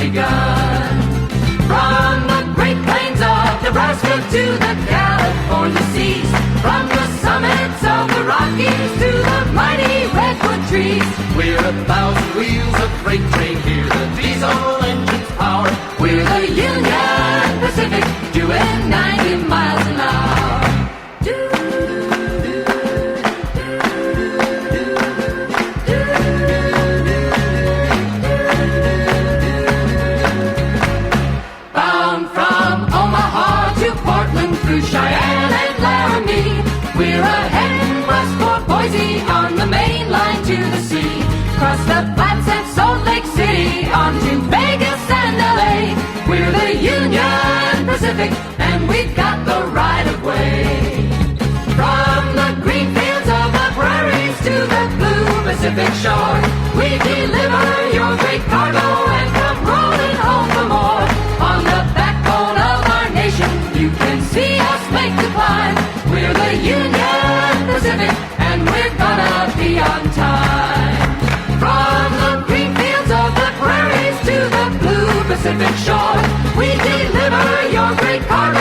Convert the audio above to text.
begun. From the Great Plains of Nebraska to the California seas, from the summits of the Rockies to the mighty redwood trees, we're 1,000 wheels of freight train here, the diesel engine's power. We're the Union Pacific, doing 90 miles an hour. Bound from Omaha to Portland through Cheyenne and Laramie, we're heading west for Boise on the main line to the sea. Cross the Flats and Salt Lake City on to Vegas and LA. We're the Union Pacific and we've got the right of way. From the green fields of the prairies to the blue Pacific shore, we deliver your great cargo and come rolling home for more. On the backbone of our nation, you can see us make the climb. We're the Union Pacific and we're gonna be on time. From the green fields of the prairies to the blue Pacific shore, we deliver your great cargo